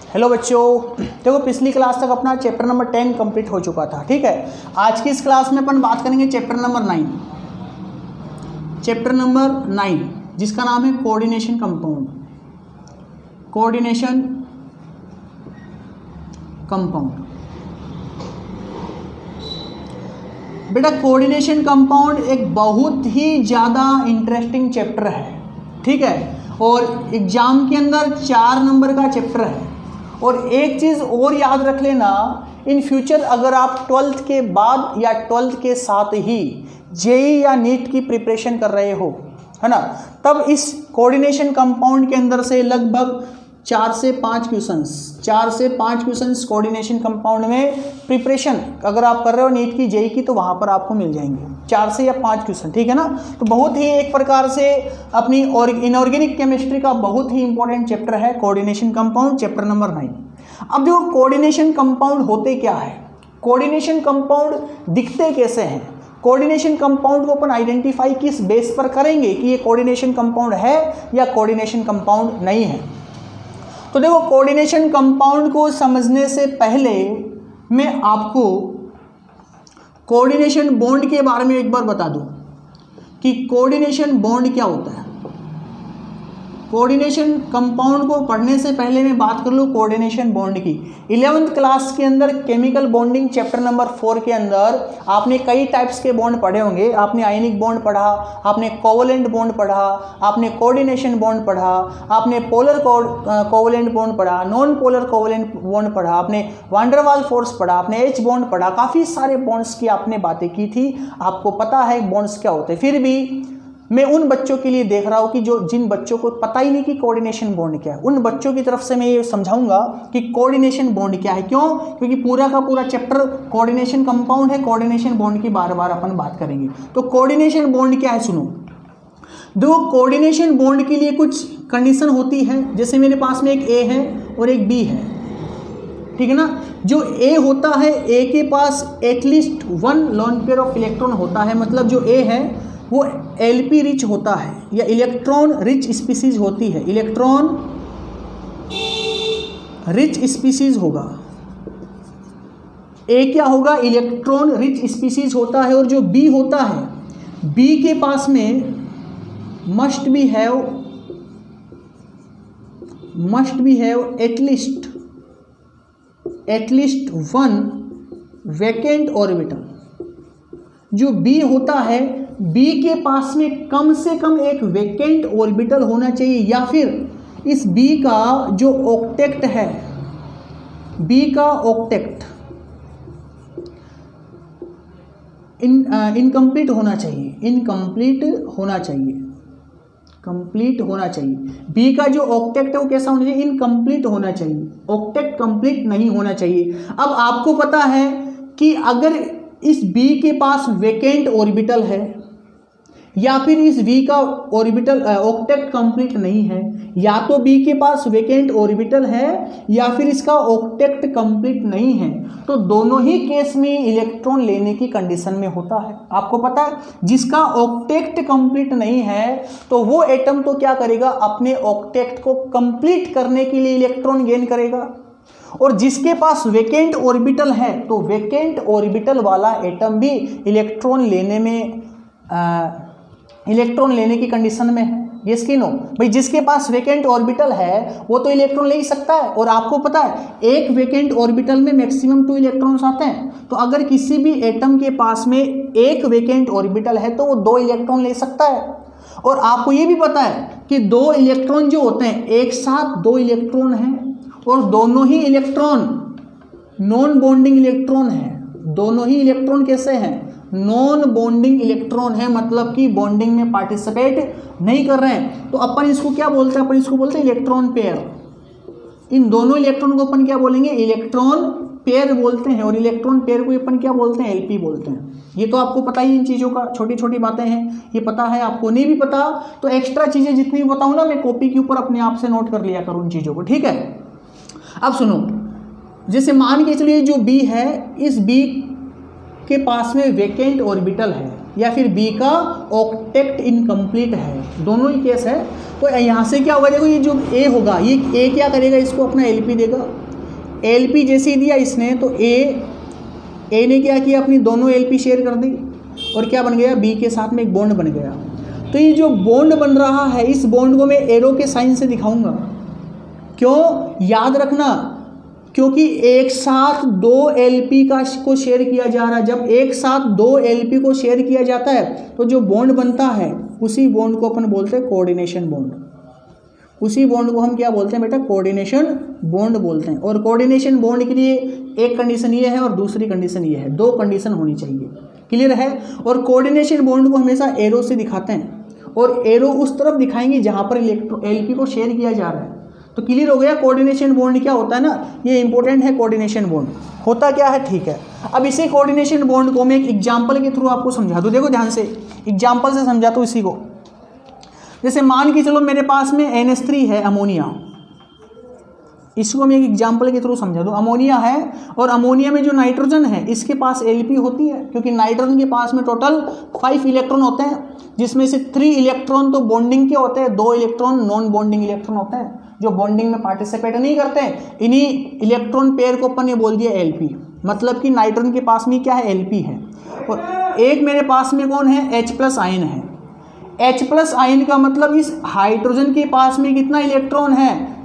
Hello बच्चों, देखो पिछली क्लास तक अपना चैप्टर नंबर 10 कंप्लीट हो चुका था। ठीक है, आज की इस क्लास में अपन बात करेंगे चैप्टर नंबर 9, जिसका नाम है कोऑर्डिनेशन कंपाउंड। कोऑर्डिनेशन कंपाउंड बेटा, कोऑर्डिनेशन कंपाउंड एक बहुत ही ज़्यादा इंटरेस्टिंग चैप्टर है। ठीक है, और एग्जाम के अंदर 4 नंबर का चैप्टर है। और एक चीज़ और याद रख लेना, इन फ्यूचर अगर आप 12th के बाद या 12th के साथ ही जेई या नीट की प्रिपरेशन कर रहे हो, है ना, तब इस कोऑर्डिनेशन कंपाउंड के अंदर से लगभग 4 से 5 क्वेश्चंस कोऑर्डिनेशन कंपाउंड में प्रिपरेशन अगर आप कर रहे हो नीट की जेई की, तो वहाँ पर आपको मिल जाएंगे 4 से या 5 क्वेश्चन। ठीक है ना, तो बहुत ही एक प्रकार से अपनी और इनऑर्गेनिक केमिस्ट्री का बहुत ही इंपॉर्टेंट चैप्टर है कोऑर्डिनेशन कंपाउंड, चैप्टर नंबर 9। अब देखो कोऑर्डिनेशन कंपाउंड होते क्या है, कोऑर्डिनेशन कंपाउंड दिखते कैसे हैं, कोऑर्डिनेशन कंपाउंड को अपन आइडेंटिफाई किस बेस पर करेंगे कि ये कोऑर्डिनेशन कंपाउंड है या कोऑर्डिनेशन कंपाउंड नहीं है। तो देखो, कोऑर्डिनेशन कंपाउंड को समझने से पहले मैं आपको कोऑर्डिनेशन बॉन्ड के बारे में एक बार बता दूं कि कोऑर्डिनेशन बॉन्ड क्या होता है। कोऑर्डिनेशन कंपाउंड को पढ़ने से पहले मैं बात कर लूँ कोऑर्डिनेशन बॉन्ड की। 11th क्लास के अंदर केमिकल बॉन्डिंग चैप्टर नंबर 4 के अंदर आपने कई टाइप्स के बॉन्ड पढ़े होंगे। आपने आयनिक बॉन्ड पढ़ा, आपने कोवलेंट बॉन्ड पढ़ा, आपने कोऑर्डिनेशन बॉन्ड पढ़ा, आपने पोलर कोवलेंट बॉन्ड पढ़ा, नॉन पोलर कोवलेंट बॉन्ड पढ़ा, आपने वान डेर वाल्स फोर्स पढ़ा, आपने एच बॉन्ड पढ़ा। काफ़ी सारे बॉन्ड्स की आपने बातें की थी, आपको पता है बॉन्ड्स क्या होते हैं। फिर भी मैं उन बच्चों के लिए देख रहा हूँ कि जिन बच्चों को पता ही नहीं कि कोऑर्डिनेशन बॉन्ड क्या है, उन बच्चों की तरफ से मैं ये समझाऊंगा कि कोऑर्डिनेशन बॉन्ड क्या है। क्यों? क्योंकि पूरा का पूरा चैप्टर कोऑर्डिनेशन कंपाउंड है, कोऑर्डिनेशन बॉन्ड की बार बार अपन बात करेंगे। तो कोऑर्डिनेशन बॉन्ड क्या है सुनो। दो कोऑर्डिनेशन बॉन्ड के लिए कुछ कंडीशन होती है, जैसे मेरे पास में एक ए है और एक बी है। ठीक है ना, जो ए होता है, ए के पास at least 1 lone pair of electron होता है, मतलब जो ए है वो एलपी रिच होता है या इलेक्ट्रॉन रिच स्पीसीज होती है, इलेक्ट्रॉन रिच स्पीसीज होगा। ए क्या होगा? इलेक्ट्रॉन रिच स्पीसीज होता है। और जो बी होता है, बी के पास में must be have at least 1 vacant orbital. जो बी होता है, बी के पास में कम से कम एक वैकेंट ऑर्बिटल होना चाहिए, या फिर इस बी का जो ऑक्टेट है, बी का ऑक्टेट इनकम्प्लीट होना चाहिए, कंप्लीट होना चाहिए। बी का जो ऑक्टेट है वो कैसा होना चाहिए? इनकम्प्लीट होना चाहिए, ऑक्टेट कंप्लीट नहीं होना चाहिए। अब आपको पता है कि अगर इस बी के पास वैकेंट ऑर्बिटल है या फिर इस बी का ऑर्बिटल ऑक्टेट कंप्लीट नहीं है, या तो बी के पास वैकेंट ऑर्बिटल है या फिर इसका ऑक्टेट कंप्लीट नहीं है, तो दोनों ही केस में इलेक्ट्रॉन लेने की कंडीशन में होता है। आपको पता है, जिसका ऑक्टेट कंप्लीट नहीं है तो वो एटम तो क्या करेगा? अपने ऑक्टेट को कंप्लीट करने के लिए इलेक्ट्रॉन गेन करेगा। और जिसके पास वैकेंट ऑर्बिटल है तो वैकेंट ऑर्बिटल वाला एटम भी इलेक्ट्रॉन लेने की कंडीशन में है। यस कि नो? भाई, जिसके पास वैकेंट ऑर्बिटल है वो तो इलेक्ट्रॉन ले ही सकता है। और आपको पता है, एक वैकेंट ऑर्बिटल में मैक्सिमम 2 इलेक्ट्रॉन्स आते हैं। तो अगर किसी भी एटम के पास में एक वैकेंट ऑर्बिटल है तो वो 2 इलेक्ट्रॉन ले सकता है। और आपको ये भी पता है कि 2 इलेक्ट्रॉन जो होते हैं, एक साथ 2 इलेक्ट्रॉन हैं और दोनों ही इलेक्ट्रॉन नॉन बॉन्डिंग इलेक्ट्रॉन है। दोनों ही इलेक्ट्रॉन कैसे हैं? नॉन बॉन्डिंग इलेक्ट्रॉन है, मतलब कि बॉन्डिंग में पार्टिसिपेट नहीं कर रहे हैं। तो अपन इसको क्या बोलते हैं? अपन इसको बोलते हैं इलेक्ट्रॉन पेयर। इन दोनों इलेक्ट्रॉन को अपन क्या बोलेंगे? इलेक्ट्रॉन पेयर बोलते हैं। और इलेक्ट्रॉन पेयर को अपन क्या बोलते हैं? एलपी बोलते हैं। ये तो आपको पता ही, इन चीज़ों का छोटी छोटी बातें हैं, ये पता है। आपको नहीं भी पता तो एक्स्ट्रा चीज़ें जितनी भी बताऊँ ना, मैं कॉपी के ऊपर अपने आप से नोट कर लिया करूँ इन चीज़ों को। ठीक है, अब सुनो, जैसे मान के चलिए जो बी है, इस बी के पास में वैकेंट ऑर्बिटल है या फिर बी का ऑक्टेट इनकम्प्लीट है, दोनों ही केस है। तो यहाँ से क्या होगा, देखो ये जो ए होगा, ये ए क्या करेगा, इसको अपना एलपी देगा। एलपी जैसे ही दिया इसने तो ए ने क्या किया, अपनी दोनों एलपी शेयर कर दी और क्या बन गया, बी के साथ में एक बॉन्ड बन गया। तो ये जो बॉन्ड बन रहा है, इस बॉन्ड को मैं एरो के साइन से दिखाऊंगा। क्यों, याद रखना, क्योंकि एक साथ दो एलपी को शेयर किया जा रहा है। जब एक साथ दो एलपी को शेयर किया जाता है तो जो बॉन्ड बनता है उसी बॉन्ड को अपन बोलते हैं कोऑर्डिनेशन बॉन्ड। उसी बॉन्ड को हम क्या बोलते हैं बेटा, कोऑर्डिनेशन बॉन्ड बोलते हैं। और कोऑर्डिनेशन बॉन्ड के लिए एक कंडीशन ये है और दूसरी कंडीशन ये है, दो कंडीशन होनी चाहिए। क्लियर है। और कोऑर्डिनेशन बॉन्ड को हमेशा एरो से दिखाते हैं और एरो उस तरफ दिखाएंगे जहाँ पर एलपी को शेयर किया जा रहा है। तो क्लियर हो गया कोऑर्डिनेशन बॉन्ड क्या होता है ना, ये इंपॉर्टेंट है। कोऑर्डिनेशन बॉन्ड होता क्या है, ठीक है। अब इसी कोऑर्डिनेशन बॉन्ड को मैं एक एग्जांपल के थ्रू आपको समझा दूँ। देखो ध्यान से, एग्जांपल से समझा तो इसी को। जैसे मान के चलो मेरे पास में NH3 है, अमोनिया, इसको मैं एक एग्जांपल के थ्रू समझा दूँ। अमोनिया है और अमोनिया में जो नाइट्रोजन है इसके पास एलपी होती है, क्योंकि नाइट्रोजन के पास में टोटल 5 इलेक्ट्रॉन होते हैं, जिसमें से 3 इलेक्ट्रॉन तो बॉन्डिंग के होते हैं, 2 इलेक्ट्रॉन नॉन बॉन्डिंग इलेक्ट्रॉन होते हैं जो बॉन्डिंग में पार्टिसिपेट नहीं करते हैं। इन्हीं इलेक्ट्रॉन पेयर को अपन ने बोल दिया एलपी, मतलब कि नाइट्रोजन के पास में क्या है, एलपी है। और एक मेरे पास में कौन है, H+ आयन है। H+ आयन का मतलब इस हाइड्रोजन के पास में कितना इलेक्ट्रॉन है,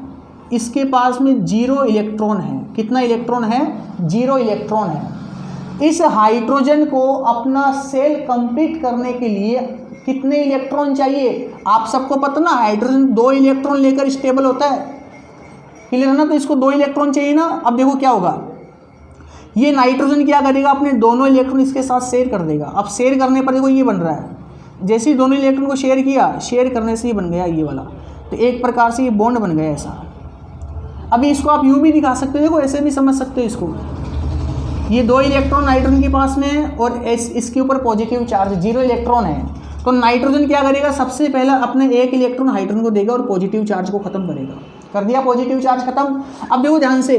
इसके पास में 0 इलेक्ट्रॉन है। कितना इलेक्ट्रॉन है, 0 इलेक्ट्रॉन है। इस हाइड्रोजन को अपना सेल कंप्लीट करने के लिए कितने इलेक्ट्रॉन चाहिए, आप सबको पता ना, हाइड्रोजन 2 इलेक्ट्रॉन लेकर स्टेबल होता है। क्लियर है ना, तो इसको 2 इलेक्ट्रॉन चाहिए ना। अब देखो क्या होगा, ये नाइट्रोजन क्या करेगा, अपने दोनों इलेक्ट्रॉन इसके साथ शेयर कर देगा। अब शेयर करने पर देखो ये बन रहा है, जैसे ही दोनों इलेक्ट्रॉन को शेयर किया, शेयर करने से ही बन गया ये वाला। तो एक प्रकार से ये बॉन्ड बन गया ऐसा। अभी इसको आप यूं भी दिखा सकते हो, देखो ऐसे भी समझ सकते हो इसको। ये 2 इलेक्ट्रॉन नाइट्रोजन के पास में है और इसके ऊपर पॉजिटिव चार्ज 0 इलेक्ट्रॉन है। तो नाइट्रोजन क्या करेगा, सबसे पहला अपने 1 इलेक्ट्रॉन हाइड्रोजन को देगा और पॉजिटिव चार्ज को खत्म करेगा। कर दिया पॉजिटिव चार्ज खत्म। अब देखो ध्यान से,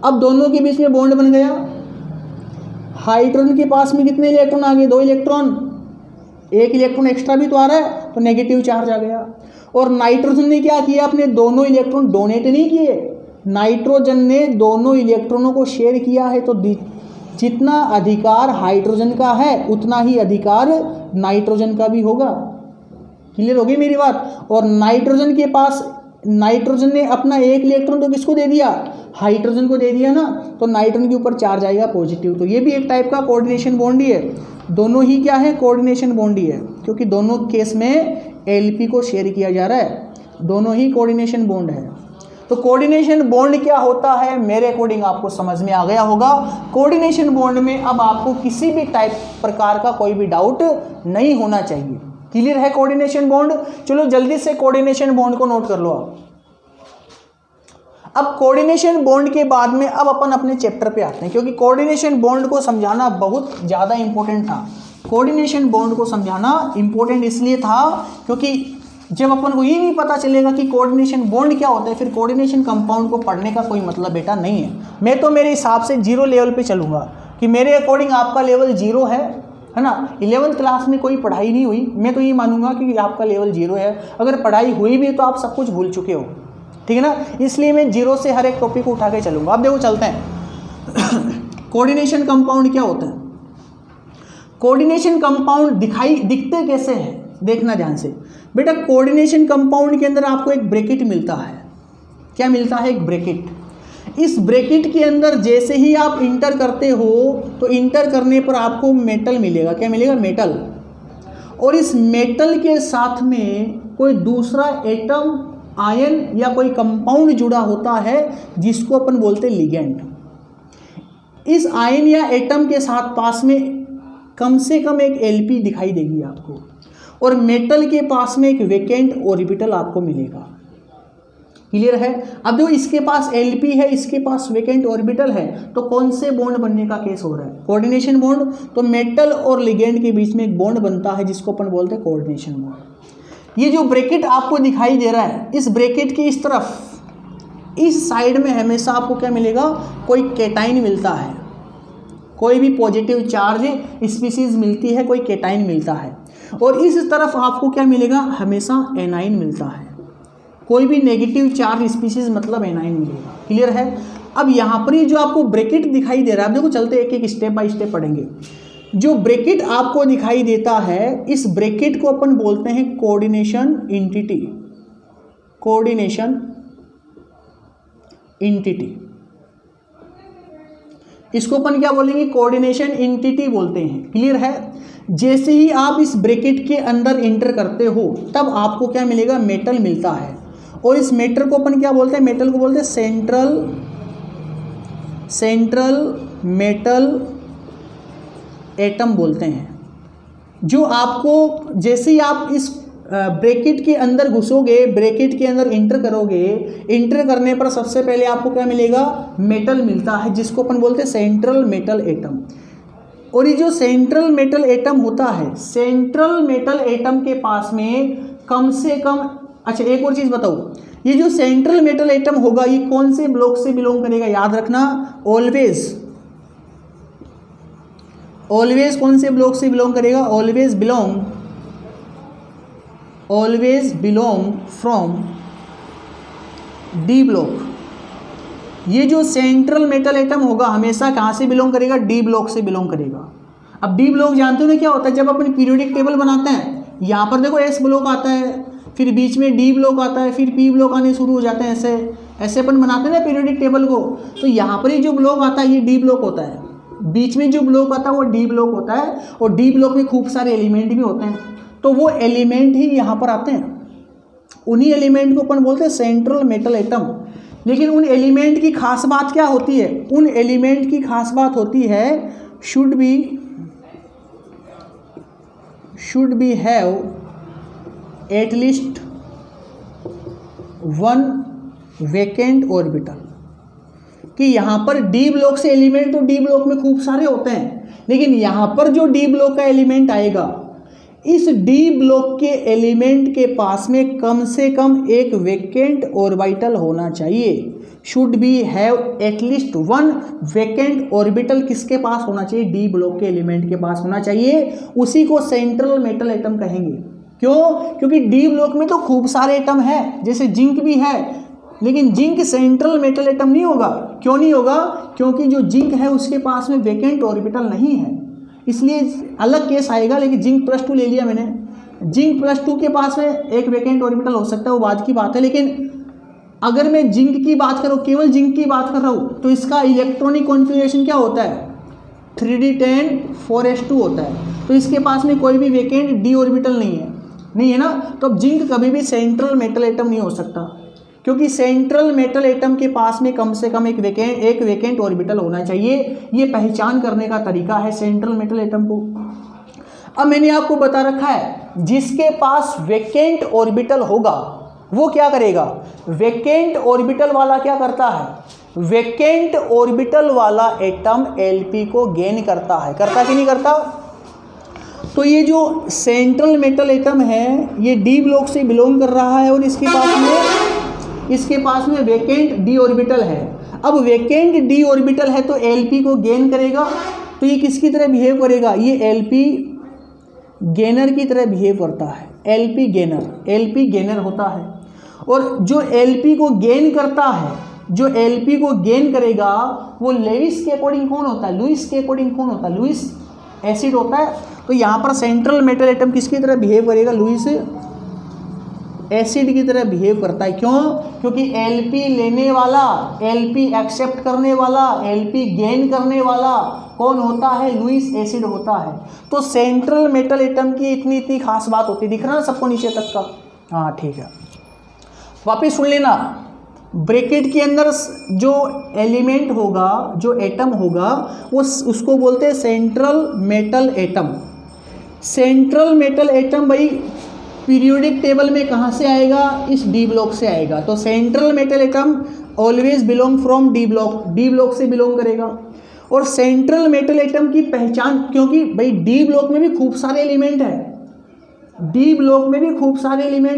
अब दोनों के बीच में बॉन्ड बन गया। हाइड्रोजन के पास में कितने इलेक्ट्रॉन आ गए, 2 इलेक्ट्रॉन, 1 इलेक्ट्रॉन एक्स्ट्रा भी तो आ रहा है, तो नेगेटिव चार्ज आ गया। और नाइट्रोजन ने क्या किया, अपने दोनों इलेक्ट्रॉन डोनेट नहीं किए, नाइट्रोजन ने दोनों इलेक्ट्रॉनों को शेयर किया है। तो जितना अधिकार हाइड्रोजन का है उतना ही अधिकार नाइट्रोजन का भी होगा। क्लियर होगी मेरी बात। और नाइट्रोजन के पास, नाइट्रोजन ने अपना 1 इलेक्ट्रॉन तो किसको दे दिया, हाइड्रोजन को दे दिया ना, तो नाइट्रोजन के ऊपर चार्ज आएगा पॉजिटिव। तो ये भी एक टाइप का कोऑर्डिनेशन बॉन्ड ही है। दोनों ही क्या है, कोऑर्डिनेशन बॉन्ड ही है, क्योंकि दोनों केस में एलपी को शेयर किया जा रहा है, दोनों ही कोऑर्डिनेशन बॉन्ड है। तो कोऑर्डिनेशन बॉन्ड क्या होता है, मेरे अकॉर्डिंग आपको समझ में आ गया होगा। कोऑर्डिनेशन बॉन्ड में अब आपको किसी भी टाइप प्रकार का कोई भी डाउट नहीं होना चाहिए। क्लियर है कोऑर्डिनेशन बॉन्ड। चलो जल्दी से कोऑर्डिनेशन बॉन्ड को नोट कर लो आप। अब कोऑर्डिनेशन बॉन्ड के बाद में अब अपन अपने चैप्टर पे आते हैं, क्योंकि कोऑर्डिनेशन बॉन्ड को समझाना बहुत ज़्यादा इंपॉर्टेंट था। कोऑर्डिनेशन बॉन्ड को समझाना इंपॉर्टेंट इसलिए था क्योंकि जब अपन को ये नहीं पता चलेगा कि कोऑर्डिनेशन बॉन्ड क्या होता है, फिर कोऑर्डिनेशन कंपाउंड को पढ़ने का कोई मतलब बेटा नहीं है। मैं तो मेरे हिसाब से 0 लेवल पे चलूँगा कि मेरे अकॉर्डिंग आपका लेवल 0 है ना। 11th क्लास में कोई पढ़ाई नहीं हुई, मैं तो ये मानूंगा कि आपका लेवल 0 है। अगर पढ़ाई हुई भी तो आप सब कुछ भूल चुके हो, ठीक है ना। इसलिए मैं 0 से हर एक टॉपिक को उठा के चलूँगा। अब देखो चलते हैं कोऑर्डिनेशन कंपाउंड क्या होता है। कोऑर्डिनेशन कंपाउंड दिखते कैसे हैं, देखना ध्यान से बेटा। कोऑर्डिनेशन कंपाउंड के अंदर आपको एक ब्रैकेट मिलता है। क्या मिलता है, एक ब्रैकेट। इस ब्रैकेट के अंदर जैसे ही आप इंटर करते हो तो इंटर करने पर आपको मेटल मिलेगा। क्या मिलेगा, मेटल। और इस मेटल के साथ में कोई दूसरा एटम, आयन या कोई कंपाउंड जुड़ा होता है जिसको अपन बोलते हैं लिगेंड। इस आयन या एटम के साथ पास में कम से कम एक एलपी दिखाई देगी आपको, और मेटल के पास में एक वैकेंट ऑर्बिटल आपको मिलेगा। क्लियर है। अब देखो इसके पास एलपी है, इसके पास वैकेंट ऑर्बिटल है, तो कौन से बॉन्ड बनने का केस हो रहा है, कोऑर्डिनेशन बॉन्ड। तो मेटल और लिगेंड के बीच में एक बॉन्ड बनता है जिसको अपन बोलते हैं कोऑर्डिनेशन बॉन्ड। ये जो ब्रैकेट आपको दिखाई दे रहा है, इस ब्रैकेट की इस तरफ, इस साइड में हमेशा आपको क्या मिलेगा, कोई कैटाइन मिलता है, कोई भी पॉजिटिव चार्ज स्पीसीज मिलती है, कोई कैटाइन मिलता है। और इस तरफ आपको क्या मिलेगा, हमेशा एनाइन मिलता है। कोई भी नेगेटिव चार्ज स्पीशीज मतलब एनाइन मिलेगा। क्लियर है। अब यहाँ पर ये जो आपको ब्रैकेट दिखाई दे रहा है, देखो चलते एक एक स्टेप बाय स्टेप पढ़ेंगे। जो ब्रैकेट आपको दिखाई देता है, इस ब्रैकेट को अपन बोलते हैं कोऑर्डिनेशन एंटिटी। कोऑर्डिनेशन एंटिटी, इसको अपन क्या बोलेंगे, कोऑर्डिनेशन एंटिटी बोलते हैं। क्लियर है। जैसे ही आप इस ब्रैकेट के अंदर एंटर करते हो तब आपको क्या मिलेगा, मेटल मिलता है। और इस मेटल को अपन क्या बोलते हैं, मेटल को बोलते हैं सेंट्रल मेटल एटम बोलते हैं। जो आपको जैसे ही आप इस ब्रैकेट के अंदर घुसोगे, ब्रैकेट के अंदर इंटर करोगे, इंटर करने पर सबसे पहले आपको क्या मिलेगा, मेटल मिलता है, जिसको अपन बोलते हैं सेंट्रल मेटल एटम। और ये जो सेंट्रल मेटल एटम होता है, सेंट्रल मेटल एटम के पास में कम से कम, अच्छा एक और चीज़ बताओ, ये जो सेंट्रल मेटल एटम होगा ये कौन से ब्लॉक से बिलोंग करेगा, याद रखना, ऑलवेज कौन से ब्लॉक से बिलोंग करेगा, always belong from D block. ये जो सेंट्रल मेटल एटम होगा हमेशा कहाँ से बिलोंग करेगा, डी ब्लॉक से बिलोंग करेगा। अब डी ब्लॉक जानते हो ना क्या होता है, जब अपन पीरियोडिक टेबल बनाते हैं, यहाँ पर देखो एस ब्लॉक आता है, फिर बीच में डी ब्लॉक आता है, फिर पी ब्लॉक आने शुरू हो जाते हैं, ऐसे अपन बनाते हैं ना पीरियोडिक टेबल को। तो यहाँ पर ये जो ब्लॉक आता है ये डी ब्लॉक होता है, बीच में जो ब्लॉक आता है वो डी ब्लॉक होता है, और डी ब्लॉक में खूब सारे एलिमेंट भी होते हैं। तो वो एलिमेंट ही यहाँ पर आते हैं, उन्हीं एलिमेंट को अपन बोलते हैं सेंट्रल मेटल एटम। लेकिन उन एलिमेंट की खास बात क्या होती है, उन एलिमेंट की खास बात होती है should be have at least one vacant orbital, कि यहाँ पर डी ब्लॉक से एलिमेंट तो डी ब्लॉक में खूब सारे होते हैं, लेकिन यहाँ पर जो डी ब्लॉक का एलिमेंट आएगा, इस डी ब्लॉक के एलिमेंट के पास में कम से कम एक वेकेंट ऑर्बिटल होना चाहिए। Should be have at least one vacant orbital किसके पास होना चाहिए, डी ब्लॉक के एलिमेंट के पास होना चाहिए। उसी को सेंट्रल मेटल एटम कहेंगे। क्यों, क्योंकि डी ब्लॉक में तो खूब सारे एटम है, जैसे जिंक भी है, लेकिन जिंक सेंट्रल मेटल एटम नहीं होगा। क्यों नहीं होगा, क्योंकि जो जिंक है उसके पास में वेकेंट ऑर्बिटल नहीं है, इसलिए अलग केस आएगा। लेकिन जिंक +2 ले लिया मैंने, जिंक +2 के पास में एक वेकेंट ऑर्बिटल हो सकता है, वो बाद की बात है। लेकिन अगर मैं जिंक की बात करूँ, केवल जिंक की बात कर रहा हूँ, तो इसका इलेक्ट्रॉनिक कॉन्फ़िगरेशन क्या होता है, 3d10 4s2 होता है। तो इसके पास में कोई भी वेकेंट डी ऑर्बिटल नहीं है ना। तो अब जिंक कभी भी सेंट्रल मेटल एटम नहीं हो सकता, क्योंकि सेंट्रल मेटल एटम के पास में कम से कम एक वेकेंट ऑर्बिटल होना चाहिए। ये पहचान करने का तरीका है सेंट्रल मेटल एटम को। अब मैंने आपको बता रखा है, जिसके पास वेकेंट ऑर्बिटल होगा वो क्या करेगा, वेकेंट ऑर्बिटल वाला क्या करता है, वेकेंट ऑर्बिटल वाला एटम एलपी को गेन करता है, करता कि नहीं करता। तो ये जो सेंट्रल मेटल एटम है ये डी ब्लॉक से बिलोंग कर रहा है, और इसके पास में वेकेंट डी ऑर्बिटल है। अब वेकेंट डी ऑर्बिटल है तो एलपी को गेन करेगा, तो ये किसकी तरह बिहेव करेगा, ये एलपी गेनर की तरह बिहेव करता है। एलपी गेनर होता है। और जो एलपी को गेन करता है, जो एलपी को गेन करेगा वो लुईस के अकॉर्डिंग कौन होता है, लुईस एसिड होता है। तो यहाँ पर सेंट्रल मेटल एटम किसकी तरह बिहेव करेगा, लुईस एसिड की तरह बिहेव करता है। क्यों, क्योंकि एलपी लेने वाला, एलपी एक्सेप्ट करने वाला, एलपी गेन करने वाला कौन होता है, लुईस एसिड होता है। तो सेंट्रल मेटल एटम की इतनी खास बात होती है। दिख रहा है सबको नीचे तक का, हाँ ठीक है। वापिस सुन लेना, ब्रैकेट के अंदर जो एलिमेंट होगा, जो एटम होगा, वो उसको बोलते हैं central metal atom. Central metal atom भाई पीरियोडिक टेबल में कहाँ से आएगा, इस डी ब्लॉक से आएगा। तो central metal atom always belong from D block से बिलोंग करेगा। और सेंट्रल मेटल एटम की पहचान, क्योंकि भाई डी ब्लॉक में भी खूब सारे एलिमेंट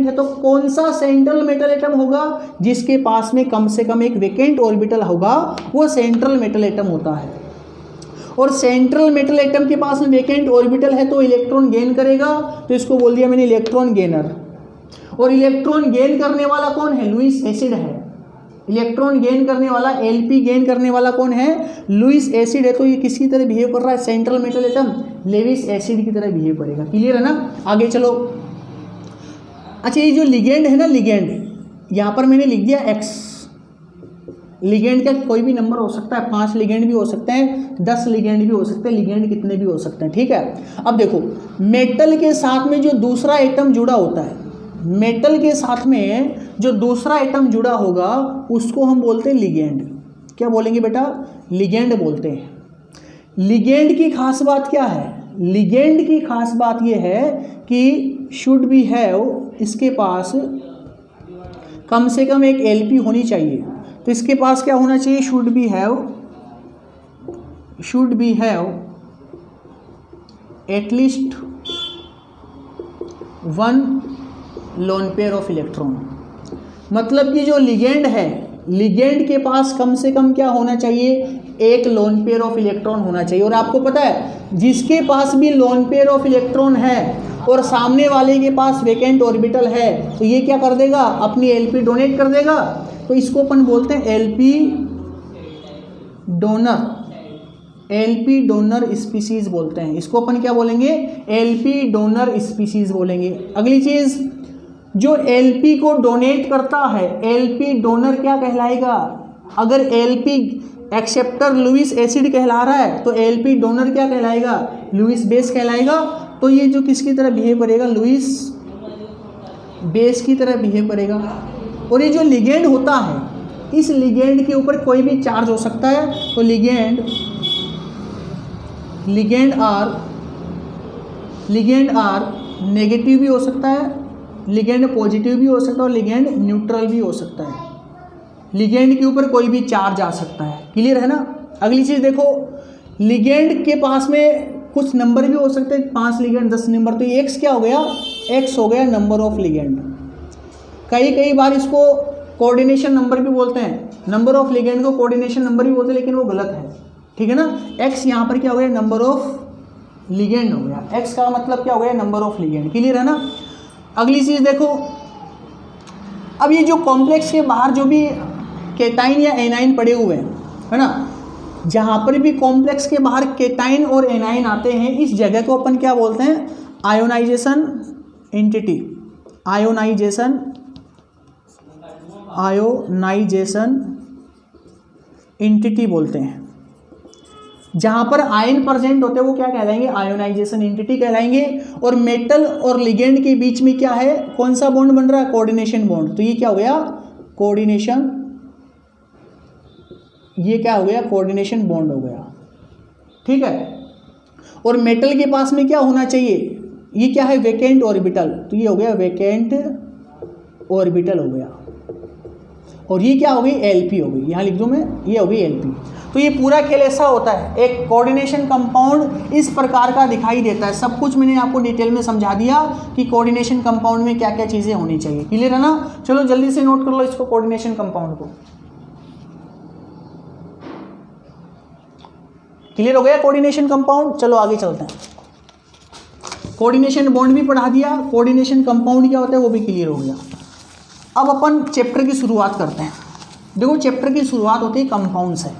है, तो कौन सा सेंट्रल मेटल एटम होगा, जिसके पास में कम से कम एक वेकेंट ऑर्बिटल होगा, वो सेंट्रल मेटल एटम होता है। और सेंट्रल मेटल एटम के पास में वेकेंट ऑर्बिटल है तो इलेक्ट्रॉन गेन करेगा, तो इसको बोल दिया मैंने इलेक्ट्रॉन गेनर। और इलेक्ट्रॉन गेन करने वाला कौन है? लुईस एसिड है। इलेक्ट्रॉन गेन करने वाला, एलपी गेन करने वाला कौन है? लुईस एसिड है। तो ये किसकी तरह बिहेव कर रहा है? Central metal atom Lewis acid की तरह बिहेव करेगा। क्लियर है ना? आगे चलो। अच्छा, ये जो लिगेंड है ना, लिगेंड यहाँ पर मैंने लिख दिया एक्स। लिगेंड का कोई भी नंबर हो सकता है, 5 लिगेंड भी हो सकते हैं, 10 लिगेंड भी हो सकते हैं, लिगेंड कितने भी हो सकते हैं। ठीक है, अब देखो मेटल के साथ में जो दूसरा एटम जुड़ा होता है, मेटल के साथ में जो दूसरा एटम जुड़ा होगा उसको हम बोलते हैं लिगेंड। क्या बोलेंगे बेटा? लिगेंड बोलते हैं। लिगेंड की खास बात क्या है? लिगेंड की खास बात यह है कि शुड बी हैव, इसके पास कम से कम एक एलपी होनी चाहिए। तो इसके पास क्या होना चाहिए? Should be have at least 1 lone pair of electron. मतलब कि जो लिगेंड है, लिगेंड के पास कम से कम क्या होना चाहिए? एक लोन पेयर ऑफ इलेक्ट्रॉन होना चाहिए। और आपको पता है जिसके पास भी लोन पेयर ऑफ इलेक्ट्रॉन है और सामने वाले के पास वेकेंट ऑर्बिटल है तो ये क्या कर देगा? अपनी एलपी डोनेट कर देगा। तो इसको अपन बोलते हैं LP donor. LP donor species बोलते हैं इसको। अपन क्या बोलेंगे? एलपी डोनर स्पीसीज बोलेंगे। अगली चीज, जो एलपी को डोनेट करता है, एलपी डोनर क्या कहलाएगा? अगर एलपी एक्सेप्टर लुईस एसिड कहला रहा है तो एलपी डोनर क्या कहलाएगा? लुईस बेस कहलाएगा। तो ये जो किसकी तरह बिहेव करेगा? लुईस बेस की तरह बिहेव करेगा। और ये जो लिगेंड होता है, इस लिगेंड के ऊपर कोई भी चार्ज हो सकता है। तो लिगेंड आर नेगेटिव भी हो सकता है, लिगेंड पॉजिटिव भी हो सकता है और लिगेंड न्यूट्रल भी हो सकता है। लिगेंड के ऊपर कोई भी चार्ज आ सकता है। क्लियर है ना? अगली चीज़ देखो, लिगेंड के पास में कुछ नंबर भी हो सकते हैं, 5 लिगेंड 10 नंबर। तो एक्स क्या हो गया? एक्स हो गया नंबर ऑफ लिगेंड। कई बार इसको कोऑर्डिनेशन नंबर भी बोलते हैं। नंबर ऑफ लिगेंड को कोऑर्डिनेशन नंबर भी बोलते हैं, लेकिन वो गलत है। ठीक है ना? एक्स यहाँ पर क्या हो गया? नंबर ऑफ लिगेंड हो गया। एक्स का मतलब क्या हो गया? Number of ligand. क्लियर है ना? अगली चीज़ देखो, अब ये जो कॉम्प्लेक्स के बाहर जो भी केटाइन या एनाइन पड़े हुए हैं, है ना, जहाँ पर भी कॉम्प्लेक्स के बाहर केटाइन और एनाइन आते हैं, इस जगह को अपन क्या बोलते हैं? Ionisation entity. आयोनाइजेशन एंटिटी बोलते हैं। जहाँ पर आयन प्रेजेंट होते हैं वो क्या कहलाएंगे? आयोनाइजेशन एंटिटी कहलाएंगे। और मेटल और लिगेंड के बीच में क्या है? कौन सा बॉन्ड बन रहा है? Coordination bond. तो ये क्या हो गया? कोऑर्डिनेशन। ये क्या हो गया? कोऑर्डिनेशन बॉन्ड हो गया। ठीक है। और मेटल के पास में क्या होना चाहिए? ये क्या है? Vacant orbital. तो ये हो गया वेकेंट ऑर्बिटल हो गया। और ये क्या हो गई? एलपी हो गई। यहाँ लिख दूँ मैं, ये हो गई एलपी। तो ये पूरा खेल ऐसा होता है, एक कोऑर्डिनेशन कंपाउंड इस प्रकार का दिखाई देता है। सब कुछ मैंने आपको डिटेल में समझा दिया कि कोऑर्डिनेशन कंपाउंड में क्या क्या चीज़ें होनी चाहिए। क्लियर है ना? चलो जल्दी से नोट कर लो इसको, कोऑर्डिनेशन कंपाउंड को। क्लियर हो गया कोऑर्डिनेशन कंपाउंड? चलो आगे चलते हैं। कोऑर्डिनेशन बॉन्ड भी पढ़ा दिया, कोऑर्डिनेशन कंपाउंड क्या होता है वो भी क्लियर हो गया। अब अपन चैप्टर की शुरुआत करते हैं। देखो चैप्टर की शुरुआत होती है कंपाउंड से,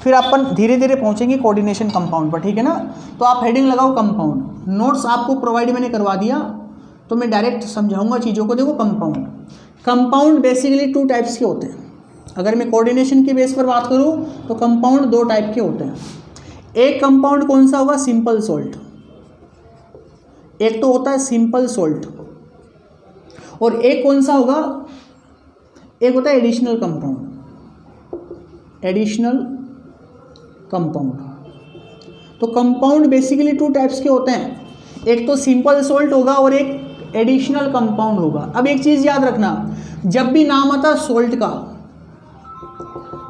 फिर अपन धीरे धीरे पहुंचेंगे कोऑर्डिनेशन कंपाउंड पर। ठीक है ना? तो आप हेडिंग लगाओ कंपाउंड। नोट्स आपको प्रोवाइड मैंने करवा दिया, तो मैं डायरेक्ट समझाऊंगा चीज़ों को। देखो कंपाउंड बेसिकली 2 टाइप्स के होते हैं। अगर मैं कोऑर्डिनेशन के बेस पर बात करूँ तो कंपाउंड 2 टाइप के होते हैं। एक कंपाउंड कौन सा होगा? Simple salt. एक तो होता है सिंपल सोल्ट, और एक कौन सा होगा? एक होता है एडिशनल कंपाउंड। Additional compound. तो कंपाउंड बेसिकली 2 टाइप्स के होते हैं, एक तो सिंपल सोल्ट होगा और एक एडिशनल कंपाउंड होगा। अब एक चीज़ याद रखना, जब भी नाम आता है सोल्ट का,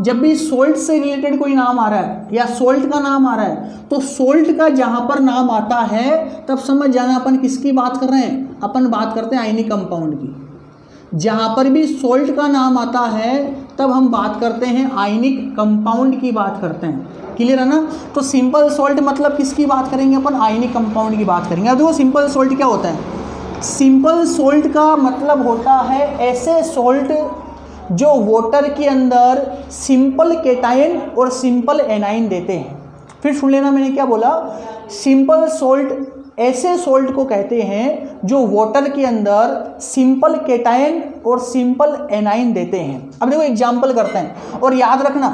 जब भी सोल्ट से रिलेटेड कोई नाम आ रहा है या सोल्ट का नाम आ रहा है, तो सोल्ट का जहाँ पर नाम आता है तब समझ जाना अपन किसकी बात कर रहे हैं? अपन बात करते हैं आयनिक कंपाउंड की। जहाँ पर भी सोल्ट का नाम आता है तब हम बात करते हैं आयनिक कंपाउंड की बात करते हैं। क्लियर है ना। तो सिंपल सॉल्ट मतलब किसकी बात करेंगे अपन, आयनिक कंपाउंड की बात करेंगे। अब देखो सिंपल सॉल्ट क्या होता है, सिंपल सॉल्ट का मतलब होता है ऐसे सॉल्ट जो वाटर के अंदर सिंपल केटाइन और सिंपल एनाइन देते हैं। फिर सुन लेना मैंने क्या बोला, सिंपल सॉल्ट ऐसे सॉल्ट को कहते हैं जो वाटर के अंदर सिंपल केटाइन और सिंपल एनाइन देते हैं। अब देखो एग्जांपल करते हैं और याद रखना,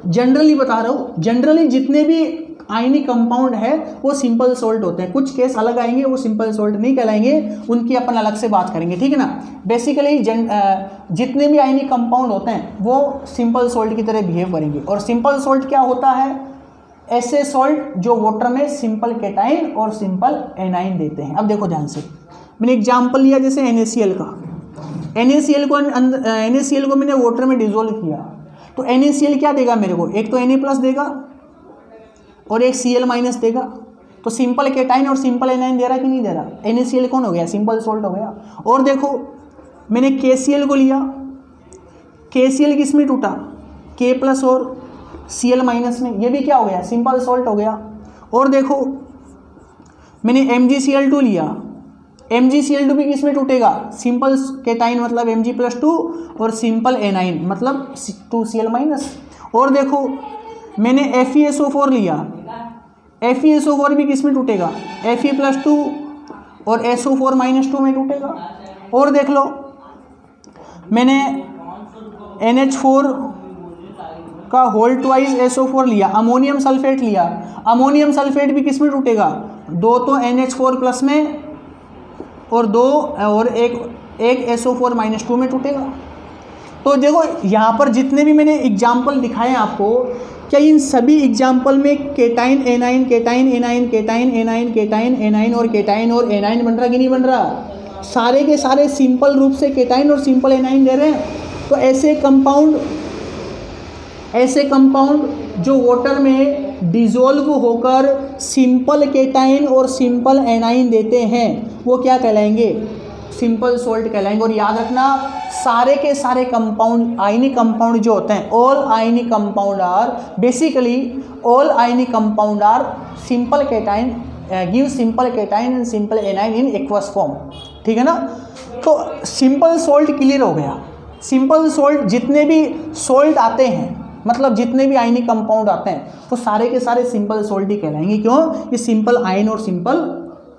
जनरली बता रहा हूँ, जनरली जितने भी आयनिक कंपाउंड है वो सिंपल सॉल्ट होते हैं। कुछ केस अलग आएंगे वो सिंपल सॉल्ट नहीं कहलाएंगे, उनकी अपन अलग से बात करेंगे, ठीक है ना। बेसिकली जितने भी आयनिक कंपाउंड होते हैं वो सिंपल सॉल्ट की तरह बिहेव करेंगे। और सिंपल सॉल्ट क्या होता है, ऐसे सॉल्ट जो वाटर में सिंपल केटाइन और सिंपल एनाइन देते हैं। अब देखो ध्यान से, मैंने एग्जाम्पल लिया जैसे NaCl का, NaCl को मैंने वाटर में डिजोल्व किया तो NaCl क्या देगा मेरे को, एक तो Na+ देगा और एक Cl- देगा। तो सिंपल केटाइन और सिंपल एनाइन दे रहा कि नहीं दे रहा, NaCl कौन हो गया, सिंपल सॉल्ट हो गया। और देखो मैंने KCl को लिया, KCl किस में टूटा, K+ और Cl- में, ये भी क्या हो गया, सिंपल सॉल्ट हो गया। और देखो मैंने MgCl2 लिया, MgCl2 भी किस में टूटेगा, सिंपल केटाइन मतलब Mg+2 और सिंपल एनाइन मतलब 2Cl-। और देखो मैंने FeSO4 लिया, FeSO4 भी किस में टूटेगा, Fe+2 और SO4-2 में टूटेगा। और देख लो मैंने NH4 का होल ट्वाइस SO4 लिया, अमोनियम सल्फेट लिया, अमोनियम सल्फेट भी किस में टूटेगा, दो तो NH4+ में और दो और एक SO4-2 में टूटेगा। तो देखो यहाँ पर जितने भी मैंने एग्जाम्पल दिखाए आपको, क्या इन सभी एग्जाम्पल में cation A9 cation A9 cation A9 cation A9 और केटाइन और एनाइन बन रहा कि नहीं बन रहा, सारे के सारे सिंपल रूप से केटाइन और सिंपल एनाइन दे रहे हैं। तो ऐसे कंपाउंड जो वाटर में डिजोल्व होकर सिंपल केटाइन और सिंपल एनाइन देते हैं वो क्या कहलाएंगे, सिंपल सॉल्ट कहलाएंगे। और याद रखना सारे के सारे कंपाउंड आयनिक कंपाउंड जो होते हैं, all ionic compound are basically all ionic compound are simple cation give simple cation and simple anion in aqueous form, ठीक है ना। तो सिंपल सॉल्ट क्लियर हो गया। सिंपल सॉल्ट जितने भी सॉल्ट आते हैं मतलब जितने भी आयनिक कंपाउंड आते हैं वो सारे के सारे सिंपल सॉल्ट ही कहलाएंगे। क्यों, ये सिंपल आयन और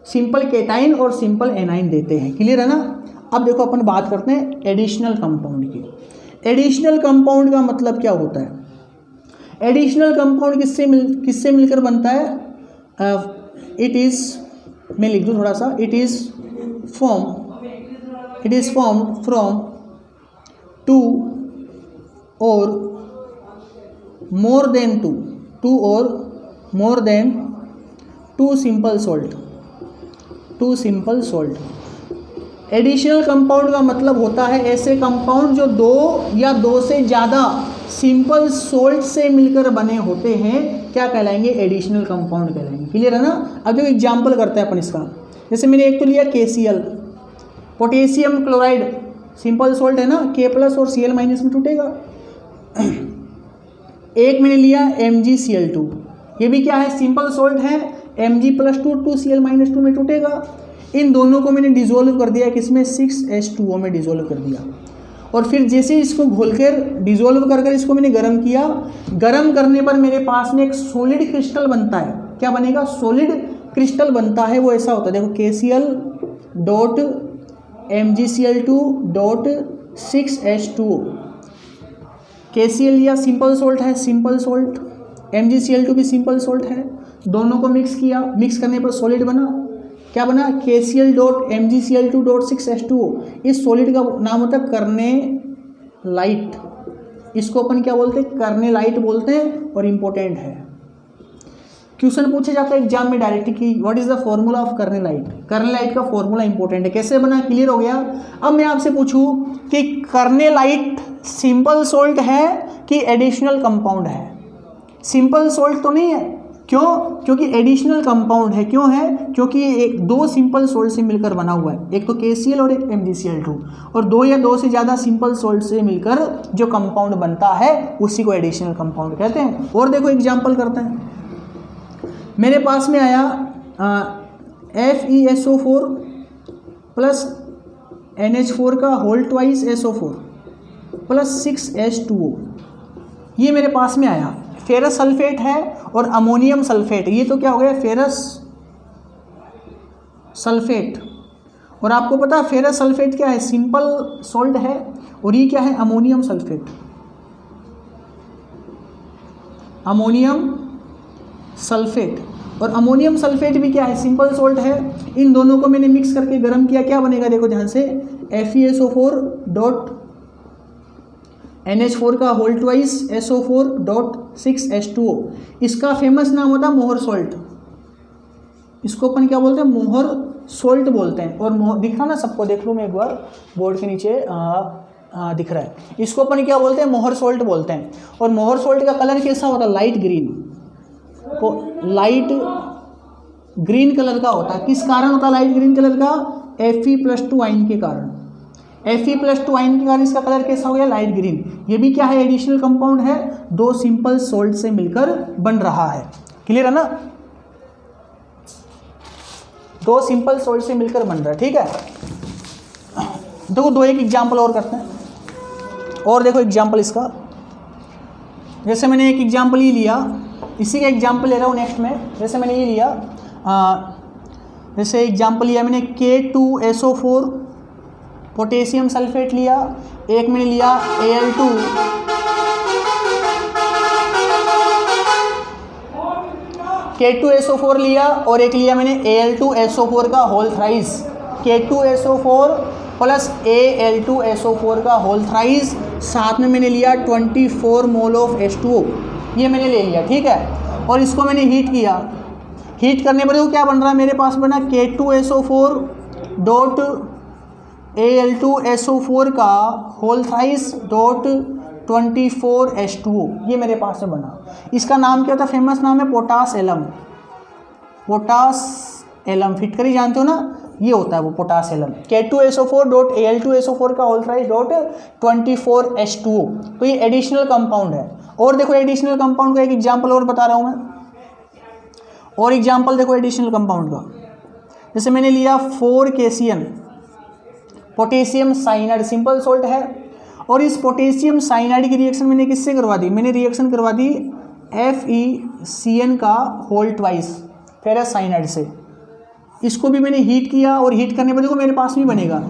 सिंपल केटाइन और सिंपल एनाइन देते हैं, क्लियर है ना। अब देखो अपन बात करते हैं एडिशनल कंपाउंड की। एडिशनल कंपाउंड का मतलब क्या होता है, एडिशनल कंपाउंड किससे मिलकर बनता है, इट इज़, मैं लिख दूँ थोड़ा सा, इट इज़ फॉर्म्ड फ्रॉम 2 और more than 2 or more than 2 simple salt। Additional compound का मतलब होता है ऐसे कंपाउंड जो 2 या 2 से ज़्यादा सिंपल सॉल्ट से मिलकर बने होते हैं, क्या कहलाएंगे, एडिशनल कंपाउंड कहलाएंगे, क्लियर है ना। अब जो एग्जांपल करते हैं अपन इसका, जैसे मैंने एक तो लिया KCl, potassium chloride simple salt है ना, K+ और Cl- में टूटेगा। एक मैंने लिया MgCl2, ये भी क्या है, सिंपल सॉल्ट है, Mg+2 2Cl- में टूटेगा। इन दोनों को मैंने डिजोल्व कर दिया, किसमें 6H2O में डिजोल्व कर दिया। और फिर जैसे इसको घोलकर डिजोल्व कर इसको मैंने गर्म किया, गर्म करने पर मेरे पास में एक सॉलिड क्रिस्टल बनता है। क्या बनेगा, सॉलिड क्रिस्टल बनता है। वो ऐसा होता है, देखो KCl.MgCl2.6H2O, KCl या सिंपल सॉल्ट है, सिंपल सॉल्ट, MgCl2 भी सिंपल सॉल्ट है, दोनों को मिक्स किया, मिक्स करने पर सॉलिड बना, क्या बना, KCl.MgCl2.6H2O। इस सॉलिड का नाम होता है कर्नेलाइट, इसको अपन क्या बोलते हैं, कर्नेलाइट बोलते हैं और इम्पोर्टेंट है। क्वेश्चन पूछा जाता है एग्जाम में डायरेक्ट कि what is the formula of carnallite, carnallite का फॉर्मूला इंपॉर्टेंट है, कैसे बना, क्लियर हो गया। अब मैं आपसे पूछूं कि कर्नेलाइट सिंपल सॉल्ट है कि एडिशनल कंपाउंड है, सिंपल सॉल्ट तो नहीं है, क्यों? क्योंकि एडिशनल कंपाउंड है। क्यों है? क्योंकि एक दो सिंपल सोल्ट से मिलकर बना हुआ है, एक तो KCl और एक MgCl2, और दो या दो से ज़्यादा सिंपल सोल्ट से मिलकर जो कंपाउंड बनता है उसी को एडिशनल कंपाउंड कहते हैं। और देखो एग्जाम्पल करते हैं। मेरे पास में आया FeSO4 प्लस NH4 का whole twice SO4 plus 6H2O, ये मेरे पास में आया। फेरस सल्फेट है और अमोनियम सल्फेट, ये तो क्या हो गया, फेरस सल्फेट। और आपको पता है फेरस सल्फेट क्या है, सिंपल सॉल्ट है, और ये क्या है, अमोनियम सल्फेट। अमोनियम सल्फेट और अमोनियम सल्फेट भी क्या है, सिंपल सॉल्ट है। इन दोनों को मैंने मिक्स करके गर्म किया, क्या बनेगा देखो ध्यान से, FeSO4 डॉट NH4 का whole twice SO4 dot 6H2O। इसका फेमस नाम होता है मोहर सॉल्ट। इसको अपन क्या बोलते हैं, मोहर सॉल्ट बोलते हैं। और मोहर दिख रहा ना सबको, देख लो मैं एक बार, बोर्ड के नीचे दिख रहा है। इसको अपन क्या बोलते हैं, मोहर सॉल्ट बोलते हैं। और मोहर सॉल्ट का कलर कैसा होता है, लाइट ग्रीन, को लाइट ग्रीन कलर का होता है। किस कारण होता है लाइट ग्रीन कलर का, Fe+2 आयन के कारण। Fe+2 आयन के कारण इसका कलर कैसा हो गया, लाइट ग्रीन। ये भी क्या है, एडिशनल कंपाउंड है, दो सिंपल सोल्ट से मिलकर बन रहा है। क्लियर है ना, दो सिंपल सोल्ट से मिलकर बन रहा है। ठीक है, देखो दो एक एग्जाम्पल और करते हैं। और देखो एग्जाम्पल इसका, जैसे मैंने एक एग्जाम्पल ये लिया, इसी का एग्जाम्पल ले रहा हूँ नेक्स्ट में। जैसे मैंने ये लिया, जैसे एग्जाम्पल लिया मैंने K2SO4 पोटेशियम सल्फेट लिया, एक मैंने लिया Al2 K2SO4 लिया, और एक लिया मैंने Al2SO4 का whole thrice. K2SO4 plus Al2SO4 का होल थ्राइस, साथ में मैंने लिया 24 मोल ऑफ H2O, ये मैंने ले लिया। ठीक है, और इसको मैंने हीट किया। हीट करने पर क्या बन रहा है, मेरे पास बना K2SO4 डॉट Al2SO4 का होल थ्राइस डॉट 24 H2O, ये मेरे पास में बना। इसका नाम क्या था, फेमस नाम है पोटास एलम। पोटास एलम फिट करी जानते हो ना, ये होता है वो potash alum. K2SO4 dot Al2SO4 का होल थ्राइस डॉट 24 H2O, तो ये एडिशनल कंपाउंड है। और देखो एडिशनल कंपाउंड का एक एग्जाम्पल और बता रहा हूँ मैं, और एग्जाम्पल देखो एडिशनल कंपाउंड का। जैसे मैंने लिया 4KCN potassium cyanide, simple salt है, और इस पोटेशियम साइनाइड की रिएक्शन मैंने किससे करवा दी, मैंने रिएक्शन करवा दी FeCN का होल ट्वाइस फेरस साइनाइड से। इसको भी मैंने हीट किया, और हीट करने पर देखो मेरे पास भी बनेगा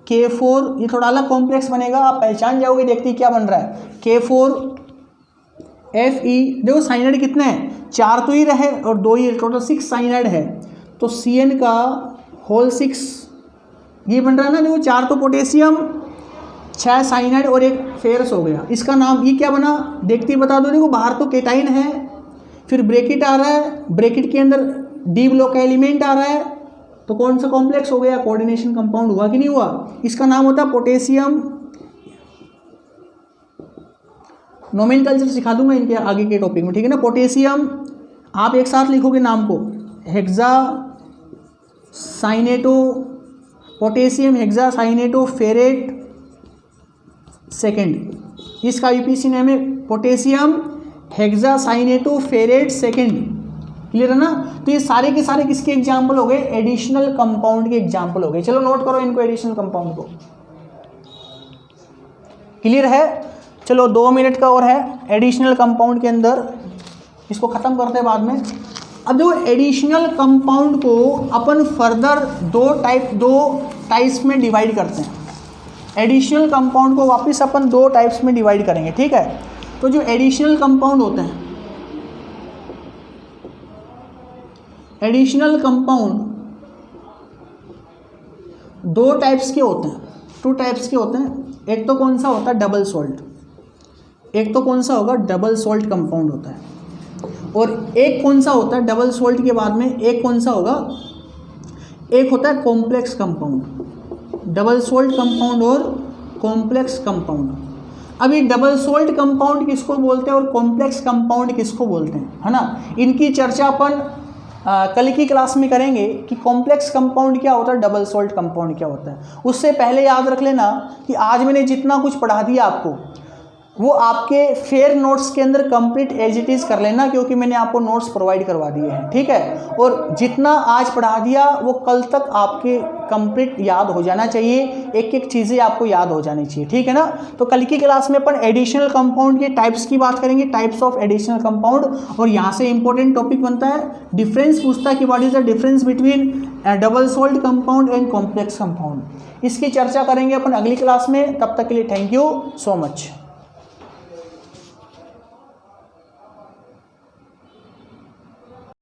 K4, ये थोड़ा अलग कॉम्प्लेक्स बनेगा, आप पहचान जाओगे देखते ही क्या बन रहा है, K4Fe। देखो साइनाइड कितने हैं, 4 तो ही रहे और 2 ही, टोटल 6 साइनाइड है, तो CN का होल 6 ये बन रहा है ना। देखो 4 तो पोटेशियम, 6 साइनाइड और एक फेरस हो गया। इसका नाम ये क्या बना, देखते ही बता दो। देखो बाहर तो केटाइन है, फिर ब्रैकेट आ रहा है, ब्रैकेट के अंदर डी ब्लॉक एलिमेंट आ रहा है, तो कौन सा कॉम्प्लेक्स हो गया, कोऑर्डिनेशन कंपाउंड हुआ कि नहीं हुआ। इसका नाम होता है पोटेशियम, नोमेनकल्चर सिखा दूंगा इनके आगे के टॉपिक में, ठीक है ना। पोटेशियम आप एक साथ लिखोगे नाम को, hexacyano, potassium hexacyanoferrate second, इसका यूपीसी नेम है potassium hexacyanoferrate second. Clear है ना, तो ये सारे के सारे किसके एग्जाम्पल हो गए, एडिशनल कंपाउंड के एग्जाम्पल हो गए। चलो नोट करो इनको, एडिशनल कंपाउंड को। क्लियर है, चलो 2 मिनट का और है एडिशनल कंपाउंड के अंदर, इसको ख़त्म करते हैं बाद में। अब जो एडिशनल कंपाउंड को अपन फर्दर दो टाइप्स में डिवाइड करते हैं। एडिशनल कंपाउंड को वापस अपन 2 टाइप्स में डिवाइड करेंगे, ठीक है। तो जो एडिशनल कंपाउंड होते हैं, एडिशनल कंपाउंड 2 टाइप्स के होते हैं, 2 टाइप्स के होते हैं। एक तो कौन सा होता है, डबल सॉल्ट, एक तो कौन सा होगा, डबल सॉल्ट कंपाउंड होता है। और एक कौन सा होता है, डबल सॉल्ट के बाद में एक कौन सा होगा, एक होता है complex compound. Double salt compound और कॉम्प्लेक्स कंपाउंड। अभी डबल सोल्ट कंपाउंड किसको बोलते हैं और कॉम्प्लेक्स कंपाउंड किसको बोलते हैं, है ना, इनकी चर्चा अपन कल की क्लास में करेंगे कि कॉम्प्लेक्स कंपाउंड क्या होता है, डबल सोल्ट कंपाउंड क्या होता है। उससे पहले याद रख लेना कि आज मैंने जितना कुछ पढ़ा दिया आपको वो आपके फेयर नोट्स के अंदर कंप्लीट एज इट इज़ कर लेना, क्योंकि मैंने आपको नोट्स प्रोवाइड करवा दिए हैं, ठीक है। और जितना आज पढ़ा दिया वो कल तक आपके कंप्लीट याद हो जाना चाहिए, एक एक चीज़ें आपको याद हो जानी चाहिए, ठीक है ना। तो कल की क्लास में अपन एडिशनल कंपाउंड के टाइप्स की बात करेंगे, टाइप्स ऑफ एडिशनल कंपाउंड, और यहाँ से इंपॉर्टेंट टॉपिक बनता है डिफरेंस, पूछता है कि what is the difference between double salt compound and complex compound. इसकी चर्चा करेंगे अपन अगली क्लास में। तब तक के लिए थैंक यू सो मच।